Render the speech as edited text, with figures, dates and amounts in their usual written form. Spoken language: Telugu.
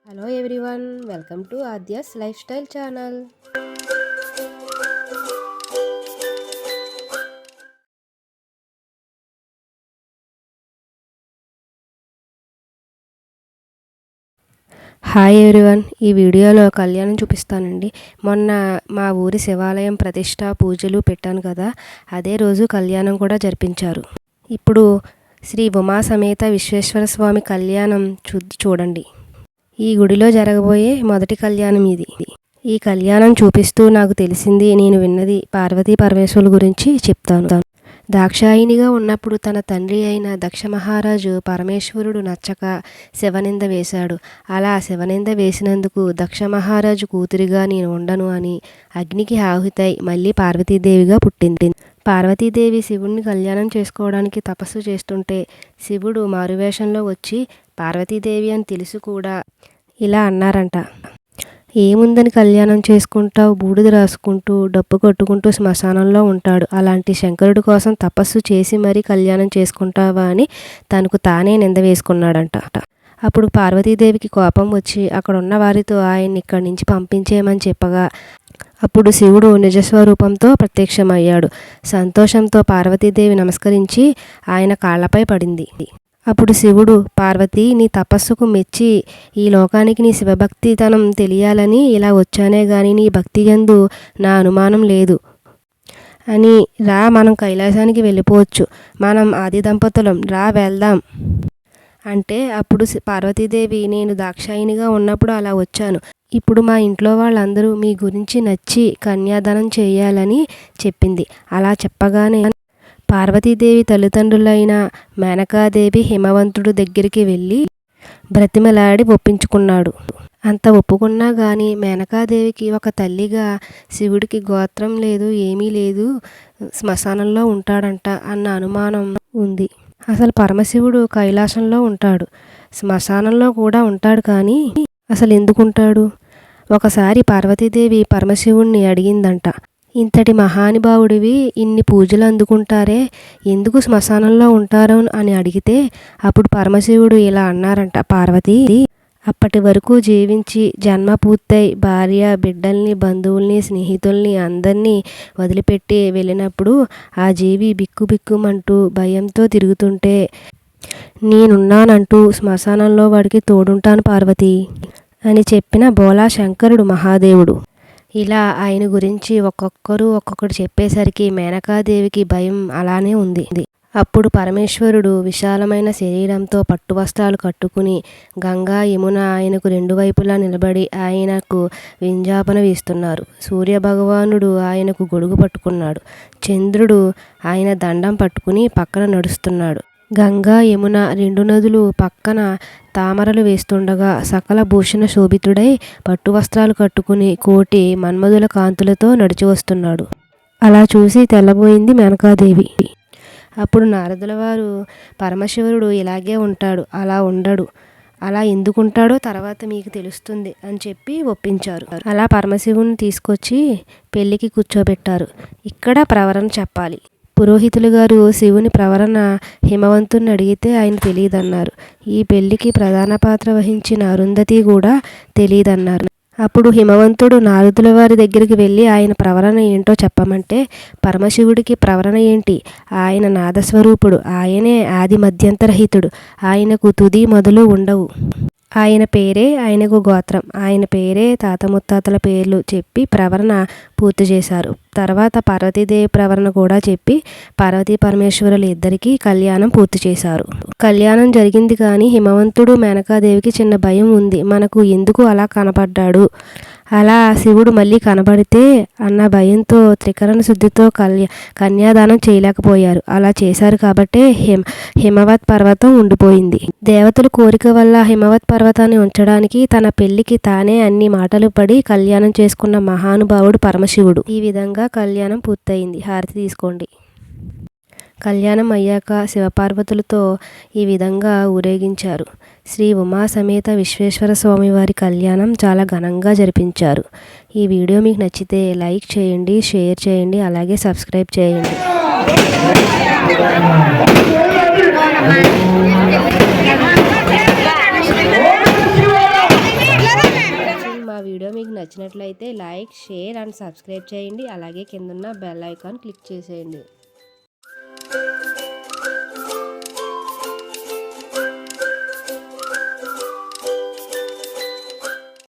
Hello everyone, welcome to Aadya's life style channel. Hi everyone, ఈ వీడియోలో కళ్యాణం చూపిస్తానండి. మొన్న మా ఊరి శివాలయం ప్రతిష్ట పూజలు పెట్టాను కదా, అదే రోజు కళ్యాణం కూడా జరిపించారు. ఇప్పుడు శ్రీ ఉమా సమేత విశ్వేశ్వర స్వామి కళ్యాణం చూడండి. ఈ గుడిలో జరగబోయే మొదటి కళ్యాణం ఇది. ఈ కళ్యాణం చూపిస్తూ నాకు తెలిసింది, నేను విన్నది పార్వతీ పరమేశ్వరుల గురించి చెప్తాను. దాక్షాయినిగా ఉన్నప్పుడు తన తండ్రి అయిన దక్ష మహారాజు పరమేశ్వరుడు నచ్చక శివనింద వేశాడు. అలా శివనింద వేసినందుకు దక్ష మహారాజు కూతురిగా నేను ఉండను అని అగ్నికి ఆహుతై మళ్ళీ పార్వతీదేవిగా పుట్టింది. పార్వతీదేవి శివుణ్ణి కళ్యాణం చేసుకోవడానికి తపస్సు చేస్తుంటే శివుడు మారువేషంలో వచ్చి పార్వతీదేవి అని తెలుసు కూడా ఇలా అన్నారంట, ఏముందని కళ్యాణం చేసుకుంటావు, బూడిద రాసుకుంటూ డప్పు కొట్టుకుంటూ శ్మశానంలో ఉంటాడు, అలాంటి శంకరుడి కోసం తపస్సు చేసి మరీ కళ్యాణం చేసుకుంటావా అని తనకు తానే నింద వేసుకున్నాడంట. అప్పుడు పార్వతీదేవికి కోపం వచ్చి అక్కడున్న వారితో ఆయన్ని ఇక్కడి నుంచి పంపించేయమని చెప్పగా అప్పుడు శివుడు నిజస్వరూపంతో ప్రత్యక్షమయ్యాడు. సంతోషంతో పార్వతీదేవి నమస్కరించి ఆయన కాళ్లపై పడింది. అప్పుడు శివుడు, పార్వతి, నీ తపస్సుకు మెచ్చి ఈ లోకానికి నీ శివభక్తితనం తెలియాలని ఇలా వచ్చానే గాని నీ భక్తి యందు నా అనుమానం లేదు అని, రా మనం కైలాసానికి వెళ్ళిపోవచ్చు, మనం ఆది దంపతులం, రా వెళ్దాం అంటే అప్పుడు పార్వతీదేవి, నేను దాక్షాయినిగా ఉన్నప్పుడు అలా వచ్చాను, ఇప్పుడు మా ఇంట్లో వాళ్ళందరూ మీ గురించి నచ్చి కన్యాదానం చేయాలని చెప్పింది. అలా చెప్పగానే పార్వతీదేవి తల్లిదండ్రులైన మేనకాదేవి హిమవంతుడు దగ్గరికి వెళ్ళి బ్రతిమలాడి ఒప్పించుకున్నాడు. అంత ఒప్పుకున్నా కానీ మేనకాదేవికి ఒక తల్లిగా శివుడికి గోత్రం లేదు, ఏమీ లేదు, శ్మశానంలో ఉంటాడంట అన్న అనుమానం ఉంది. అసలు పరమశివుడు కైలాసంలో ఉంటాడు, శ్మశానంలో కూడా ఉంటాడు, కానీ అసలు ఎందుకుంటాడు? ఒకసారి పార్వతీదేవి పరమశివుణ్ణి అడిగిందంట, ఇంతటి మహానుభావుడివి ఇన్ని పూజలు అందుకుంటారే, ఎందుకు శ్మశానంలో ఉంటారు అని అడిగితే అప్పుడు పరమశివుడు ఇలా అన్నారంట, పార్వతీ, అప్పటి వరకు జీవించి జన్మ పూర్తయి భార్య బిడ్డల్ని బంధువుల్ని స్నేహితుల్ని అందరినీ వదిలిపెట్టి వెళ్ళినప్పుడు ఆ జీవి బిక్కుబిక్కుమంటూ భయంతో తిరుగుతుంటే నేనున్నానంటూ శ్మశానంలో వాడికి తోడుంటాను పార్వతి అని చెప్పిన బోలా శంకరుడు మహాదేవుడు. ఇలా ఆయన గురించి ఒక్కొక్కటి చెప్పేసరికి మేనకాదేవికి భయం అలానే ఉంది. అప్పుడు పరమేశ్వరుడు విశాలమైన శరీరంతో పట్టు వస్త్రాలు కట్టుకుని గంగా యమున ఆయనకు రెండు వైపులా నిలబడి ఆయనకు వింజాపన వీస్తున్నారు. సూర్యభగవానుడు ఆయనకు గొడుగు పట్టుకున్నాడు. చంద్రుడు ఆయన దండం పట్టుకుని పక్కన నడుస్తున్నాడు. గంగా యమున రెండు నదులు పక్కన తామరలు వేస్తుండగా సకల భూషణ శోభితుడై పట్టు వస్త్రాలు కట్టుకుని కోటి మన్మధుల కాంతులతో నడిచి వస్తున్నాడు. అలా చూసి తెల్లబోయింది మేనకాదేవి. అప్పుడు నారదుల వారు, పరమశివుడు ఇలాగే ఉంటాడు, అలా ఉండడు, అలా ఎందుకుంటాడో తర్వాత మీకు తెలుస్తుంది అని చెప్పి ఒప్పించారు. అలా పరమశివుని తీసుకొచ్చి పెళ్లికి కూర్చోబెట్టారు. ఇక్కడ ప్రవరణ చెప్పాలి. పురోహితులు గారు శివుని ప్రవరణ హిమవంతుని అడిగితే ఆయన తెలియదన్నారు. ఈ పెళ్లికి ప్రధాన పాత్ర వహించిన అరుంధతి కూడా తెలియదన్నారు. అప్పుడు హిమవంతుడు నారదుల వారి దగ్గరికి వెళ్ళి ఆయన ప్రవరణ ఏంటో చెప్పమంటే, పరమశివుడికి ప్రవరణ ఏంటి, ఆయన నాదస్వరూపుడు, ఆయనే ఆది మధ్యంతరహితుడు, ఆయనకు తుది మొదలు ఉండవు, ఆయన పేరే ఆయనకు గోత్రం, ఆయన పేరే తాత ముత్తాతల పేర్లు చెప్పి ప్రవరణ పూర్తి చేశారు. తర్వాత పార్వతీదేవి ప్రవరణ కూడా చెప్పి పార్వతీ పరమేశ్వరులు ఇద్దరికీ కళ్యాణం పూర్తి చేశారు. కళ్యాణం జరిగింది, కానీ హిమవంతుడు మేనకాదేవికి చిన్న భయం ఉంది. మనకు ఎందుకు అలా కనపడ్డాడు, అలా శివుడు మళ్ళీ కనబడితే అన్న భయంతో త్రికరణ శుద్ధితో కన్యాదానం చేయలేకపోయారు. అలా చేశారు కాబట్టే హిమవత్ పర్వతం ఉండిపోయింది. దేవతల కోరిక వల్ల హిమవత్ పర్వతాన్ని ఉంచడానికి తన పెళ్లికి తానే అన్ని మాటలు పడి కళ్యాణం చేసుకున్న మహానుభావుడు పరమశివుడు. ఈ విధంగా కళ్యాణం పూర్తయింది. హారతి తీసుకోండి. కళ్యాణం అయ్యాక శివపార్వతులతో ఈ విధంగా ఊరేగించారు. శ్రీ ఉమా సమేత విశ్వేశ్వర స్వామి వారి కళ్యాణం చాలా ఘనంగా జరిపించారు. ఈ వీడియో మీకు నచ్చితే లైక్ చేయండి, షేర్ చేయండి, అలాగే సబ్స్క్రైబ్ చేయండి. నచ్చినట్లయితే లైక్, షేర్ అండ్ సబ్స్క్రైబ్ చేయండి. అలాగే కిందున్న బెల్ ఐకాన్ క్లిక్ చేసేయండి.